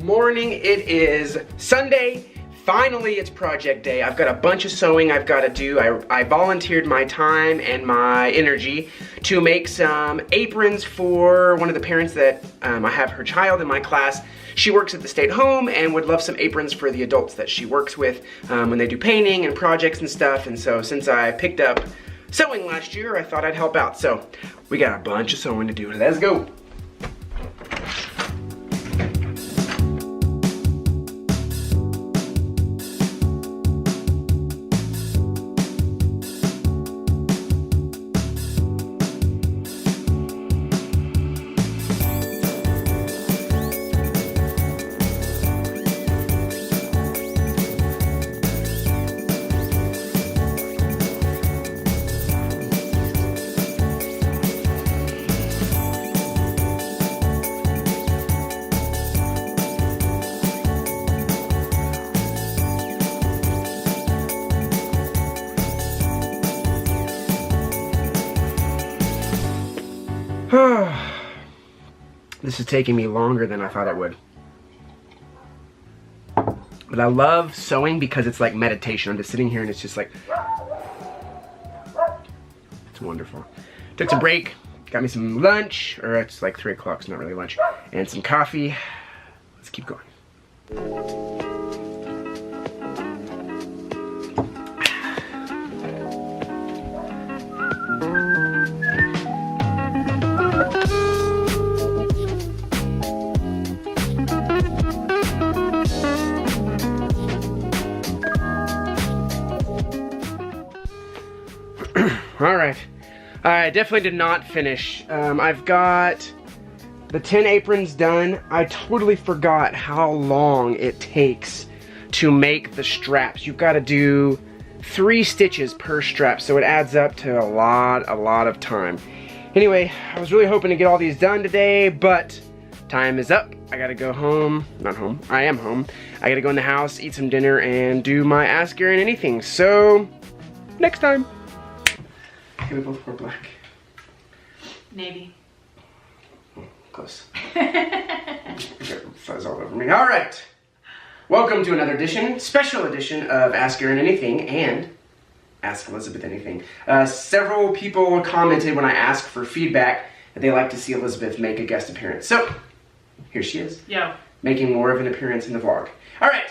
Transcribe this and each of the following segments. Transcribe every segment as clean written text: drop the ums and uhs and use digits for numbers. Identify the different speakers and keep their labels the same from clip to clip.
Speaker 1: morning. It is Sunday. Finally, it's project day. I've got a bunch of sewing I've got to do. I volunteered my time and my energy to make some aprons for one of the parents that I have her child in my class. She works at the state home and would love some aprons for the adults that she works with when they do painting and projects and stuff. And so since I picked up sewing last year, I thought I'd help out. So we got a bunch of sewing to do. Let's go. This is taking me longer than I thought it would. But I love sewing because it's like meditation. I'm just sitting here and it's just like, it's wonderful. Took some break, got me some lunch, or it's like 3 o'clock, it's not really lunch, and some coffee. Let's keep going. Alright, I definitely did not finish. I've got the 10 aprons done. I totally forgot how long it takes to make the straps. You've got to do 3 stitches per strap, so it adds up to a lot of time. Anyway, I was really hoping to get all these done today, but time is up. I gotta go home. Not home. I am home. I gotta go in the house, eat some dinner, and do my Ask Aaron Anything. So, next time. Can we both wear black?
Speaker 2: Maybe.
Speaker 1: Oh, close. I got fuzz all over me. All right. Welcome to another edition, special edition of Ask Aaron Anything and Ask Elizabeth Anything. Several people commented when I asked for feedback that they like to see Elizabeth make a guest appearance. So, here she is.
Speaker 2: Yeah.
Speaker 1: Making more of an appearance in the vlog. All right.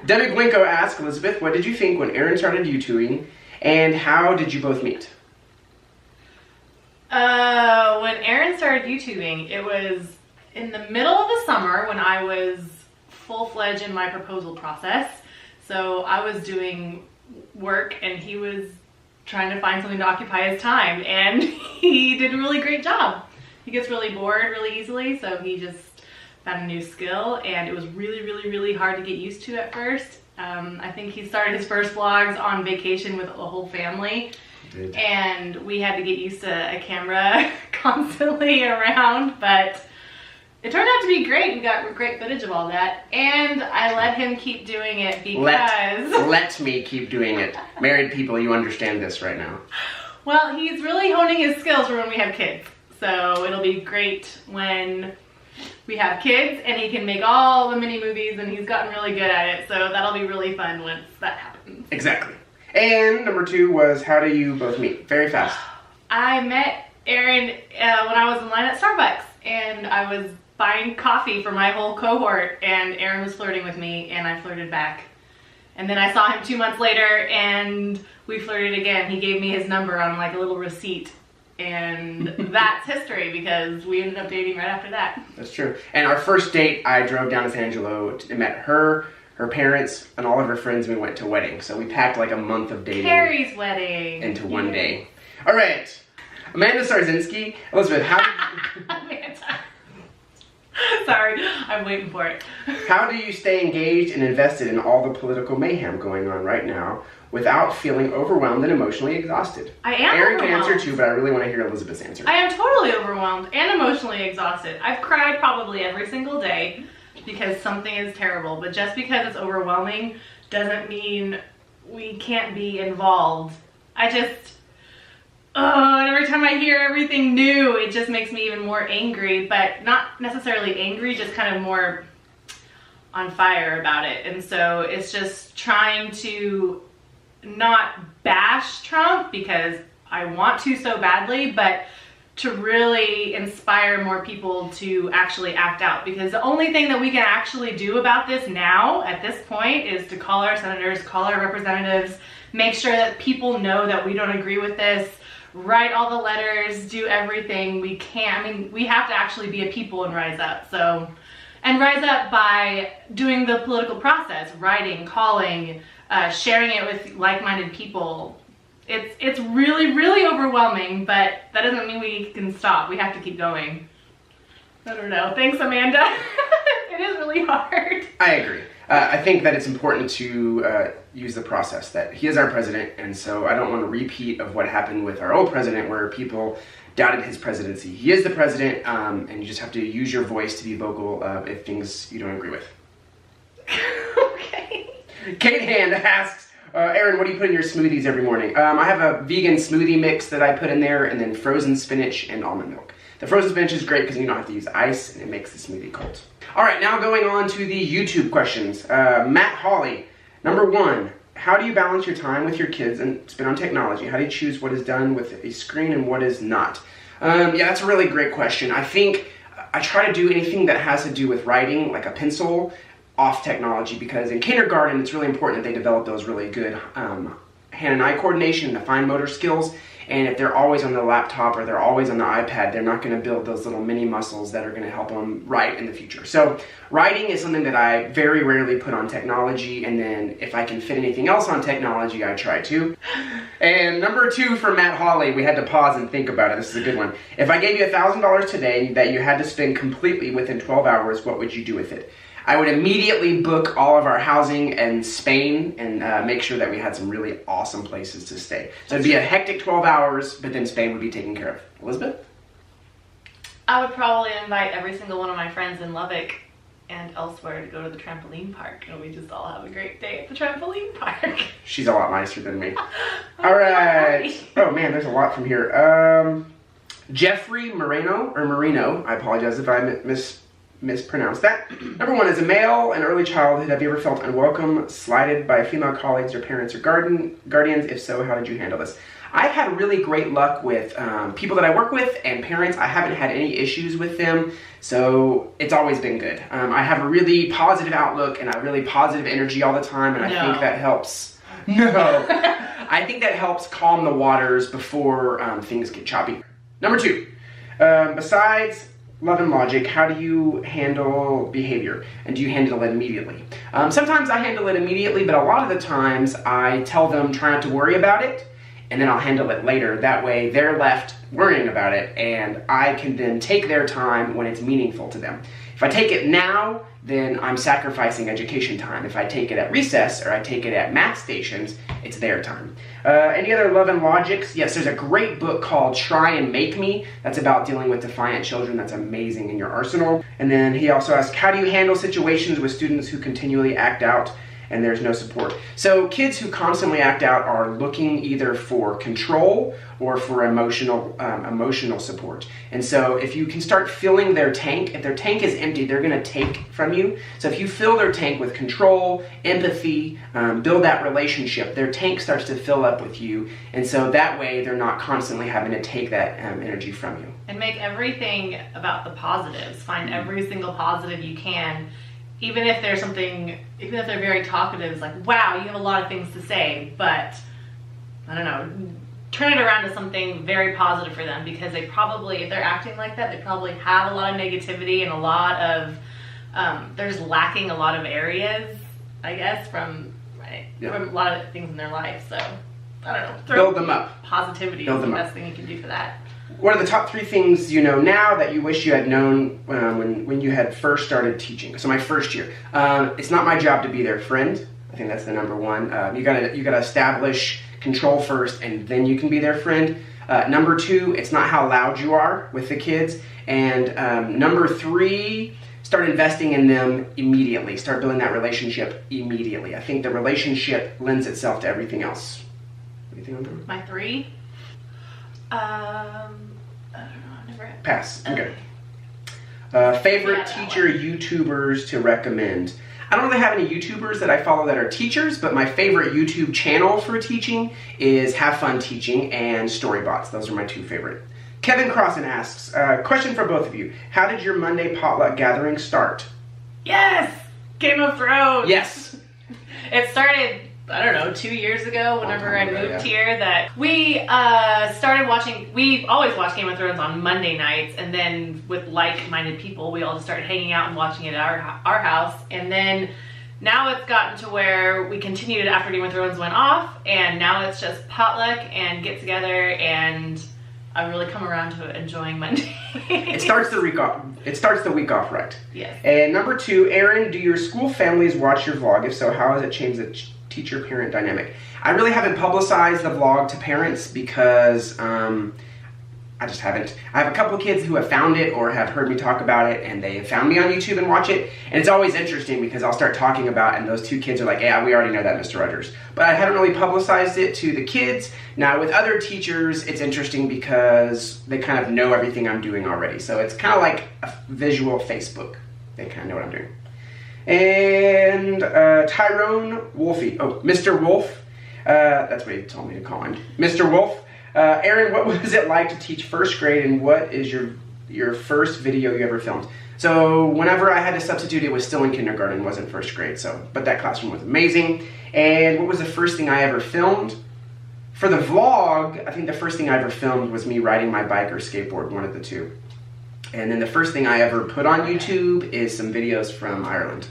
Speaker 1: Debbie Blinko asked, Elizabeth, what did you think when Aaron started YouTubing? And how did you both meet?
Speaker 2: When Aaron started YouTubing, it was in the middle of the summer when I was full-fledged in my proposal process. So I was doing work and he was trying to find something to occupy his time, and he did a really great job. He gets really bored really easily, so he just found a new skill, and it was really hard to get used to at first. I think he started his first vlogs on vacation with the whole family, and we had to get used to a camera constantly around, but it turned out to be great. We got great footage of all that, and I let him keep doing it because...
Speaker 1: Let me keep doing it. Married people, you understand this right now.
Speaker 2: Well, he's really honing his skills for when we have kids, so it'll be great when we have kids and he can make all the mini movies, and he's gotten really good at it, so that'll be really fun once that happens.
Speaker 1: Exactly. And number 2 was, how do you both meet? Very fast.
Speaker 2: I met Aaron when I was in line at Starbucks, and I was buying coffee for my whole cohort, and Aaron was flirting with me and I flirted back. And then I saw him 2 months later and we flirted again. He gave me his number on like a little receipt. And that's history because we ended up dating right after that.
Speaker 1: That's true. And our first date, I drove down to San Angelo and met her parents, and all of her friends, and we went to a wedding. So we packed like a month of dating.
Speaker 2: Carrie's wedding.
Speaker 1: Into one day. All right. Amanda Starzinski. Elizabeth, how
Speaker 2: Amanda. Sorry, I'm waiting for it.
Speaker 1: How do you stay engaged and invested in all the political mayhem going on right now without feeling overwhelmed and emotionally exhausted?
Speaker 2: I am
Speaker 1: Aaron can
Speaker 2: overwhelmed.
Speaker 1: answer too, but I really want to hear Elizabeth's answer.
Speaker 2: I am totally overwhelmed and emotionally exhausted. I've cried probably every single day because something is terrible, but just because it's overwhelming doesn't mean we can't be involved. and every time I hear everything new, it just makes me even more angry, but not necessarily angry, just kind of more on fire about it. And so it's just trying to not bash Trump because I want to so badly, but to really inspire more people to actually act out, because the only thing that we can actually do about this now at this point is to call our senators, call our representatives, make sure that people know that we don't agree with this, write all the letters, do everything we can. I mean, we have to actually be a people and rise up. So, and rise up by doing the political process, writing, calling, sharing it with like-minded people. It's really, really overwhelming, but that doesn't mean we can stop. We have to keep going. I don't know. Thanks, Amanda. It is really hard.
Speaker 1: I agree. I think that it's important to use the process, that he is our president, and so I don't want a repeat of what happened with our old president where people doubted his presidency. He is the president, and you just have to use your voice to be vocal if things you don't agree with.
Speaker 2: Okay.
Speaker 1: Kate Hand asks, Aaron, what do you put in your smoothies every morning? I have a vegan smoothie mix that I put in there, and then frozen spinach and almond milk. The frozen spinach is great because you don't have to use ice, and it makes the smoothie cold. All right, now going on to the YouTube questions. Matt Hawley, number one, how do you balance your time with your kids and spend on technology? How do you choose what is done with a screen and what is not? Yeah, that's a really great question. I think I try to do anything that has to do with writing, like a pencil, off technology, because in kindergarten it's really important that they develop those really good hand and eye coordination and the fine motor skills, and if they're always on the laptop or they're always on the iPad, they're not going to build those little mini muscles that are going to help them write in the future. So writing is something that I very rarely put on technology, and then if I can fit anything else on technology, I try to. And number two for Matt Hawley, we had to pause and think about it. This is a good one. If I gave you $1,000 today that you had to spend completely within 12 hours, what would you do with it? I would immediately book all of our housing in Spain and make sure that we had some really awesome places to stay. So it'd be a hectic 12 hours, but then Spain would be taken care of. Elizabeth?
Speaker 2: I would probably invite every single one of my friends in Lubbock and elsewhere to go to the trampoline park, and we just all have a great day at the trampoline park.
Speaker 1: She's a lot nicer than me. All right. Oh man, there's a lot from here. Jeffrey Marino, I apologize if I mispronounced that. Number one, as a male in early childhood, have you ever felt unwelcome, slighted by female colleagues or parents or guardians? If so, how did you handle this? I've had really great luck with people that I work with and parents. I haven't had any issues with them, so it's always been good. I have a really positive outlook and a really positive energy all the time, and I think that helps. No. I think that helps calm the waters before things get choppy. Number two, besides love and logic, how do you handle behavior? And do you handle it immediately? Sometimes I handle it immediately, but a lot of the times I tell them try not to worry about it, and then I'll handle it later. That way they're left worrying about it, and I can then take their time when it's meaningful to them. If I take it now, then I'm sacrificing education time. If I take it at recess or I take it at math stations, it's their time. Any other love and logics? Yes, there's a great book called Try and Make Me. That's about dealing with defiant children. That's amazing in your arsenal. And then he also asked, how do you handle situations with students who continually act out and there's no support? So kids who constantly act out are looking either for control or for emotional support. And so if you can start filling their tank, if their tank is empty, they're gonna take from you. So if you fill their tank with control, empathy, build that relationship, their tank starts to fill up with you. And so that way they're not constantly having to take that energy from you.
Speaker 2: And make everything about the positives. Find every single positive you can. Even if there's something, even if they're very talkative, it's like, wow, you have a lot of things to say, but I don't know, turn it around to something very positive for them, because they probably, if they're acting like that, they probably have a lot of negativity and a lot of, they're just lacking a lot of areas, I guess, from a lot of things in their life. So, I don't know.
Speaker 1: Build them up.
Speaker 2: Positivity is the best thing you can do for that.
Speaker 1: What are the top 3 things you know now that you wish you had known when you had first started teaching? So my first year. It's not my job to be their friend. I think that's the number one. You gotta establish control first, and then you can be their friend. Number 2, it's not how loud you are with the kids. And number 3, start investing in them immediately. Start building that relationship immediately. I think the relationship lends itself to everything else. Anything on that?
Speaker 2: My 3? I don't know, I've never had.
Speaker 1: Pass. Okay. Favorite teacher YouTubers to recommend. I don't really have any YouTubers that I follow that are teachers, but my favorite YouTube channel for teaching is Have Fun Teaching and Storybots. Those are my two favorite. Kevin Crossan asks, question for both of you. How did your Monday potluck gathering start?
Speaker 2: Yes! Game of Thrones!
Speaker 1: Yes!
Speaker 2: It started, I don't know, 2 years ago whenever I moved here, that we started watching, we always watch Game of Thrones on Monday nights, and then with like-minded people, we all just started hanging out and watching it at our house, and then now it's gotten to where we continued after Game of Thrones went off, and now it's just potluck and get together, and I've really come around to enjoying Monday.
Speaker 1: It starts the week off. It starts the week off right.
Speaker 2: Yes.
Speaker 1: And number 2, Aaron, do your school families watch your vlog? If so, how has it changed the teacher-parent dynamic? I really haven't publicized the vlog to parents because I just haven't. I have a couple kids who have found it or have heard me talk about it, and they have found me on YouTube and watch it. And it's always interesting because I'll start talking about it, and those 2 kids are like, yeah, we already know that, Mr. Rogers. But I haven't really publicized it to the kids. Now, with other teachers, it's interesting because they kind of know everything I'm doing already. So it's kind of like a visual Facebook. They kind of know what I'm doing. And Tyrone Wolfie, Mr. Wolf, that's what he told me to call him, Mr. Wolf. Aaron, what was it like to teach first grade, and what is your first video you ever filmed? So whenever I had to substitute, it was still in kindergarten, it wasn't first grade, but that classroom was amazing. And what was the first thing I ever filmed? For the vlog, I think the first thing I ever filmed was me riding my bike or skateboard, one of the two. And then the first thing I ever put on YouTube is some videos from Ireland.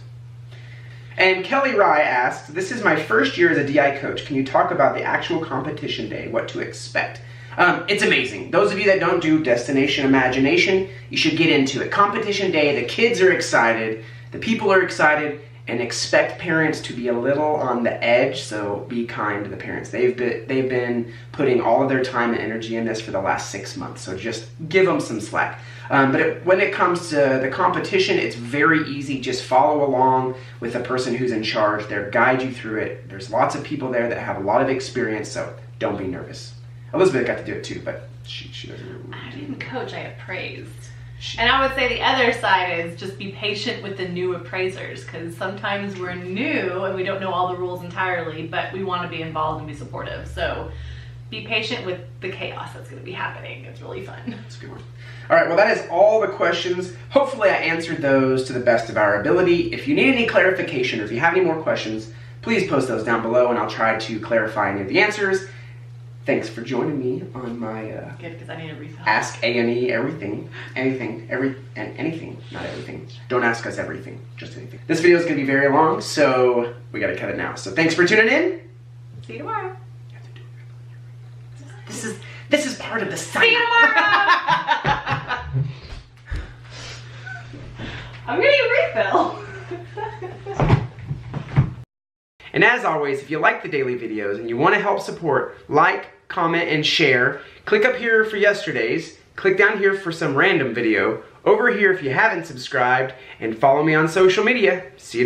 Speaker 1: And Kelly Rye asks, this is my first year as a DI coach. Can you talk about the actual competition day, what to expect? It's amazing. Those of you that don't do Destination Imagination, you should get into it. Competition day, the kids are excited, the people are excited, and expect parents to be a little on the edge, so be kind to the parents. They've been putting all of their time and energy in this for the last 6 months, so just give them some slack. When it comes to the competition, it's very easy. Just follow along with the person who's in charge. They'll guide you through it. There's lots of people there that have a lot of experience, so don't be nervous. Elizabeth got to do it too, but she doesn't.
Speaker 2: I didn't coach, I appraised. And I would say the other side is just be patient with the new appraisers, because sometimes we're new and we don't know all the rules entirely, but we want to be involved and be supportive. So be patient with the chaos that's going to be happening. It's really fun.
Speaker 1: That's a good one. All right, well, that is all the questions. Hopefully I answered those to the best of our ability. If you need any clarification or if you have any more questions, please post those down below and I'll try to clarify any of the answers. Thanks for joining me on my
Speaker 2: good, because I need a refill.
Speaker 1: Ask A&E everything, anything, anything, not everything. Don't ask us everything, just anything. This video is going to be very long, so we got to cut it now. So thanks for tuning in.
Speaker 2: See you tomorrow.
Speaker 1: This is part of the sign.
Speaker 2: See you tomorrow. I'm getting a refill.
Speaker 1: And as always, if you like the daily videos and you want to help support, like, comment, and share, click up here for yesterday's, click down here for some random video, over here if you haven't subscribed, and follow me on social media. See you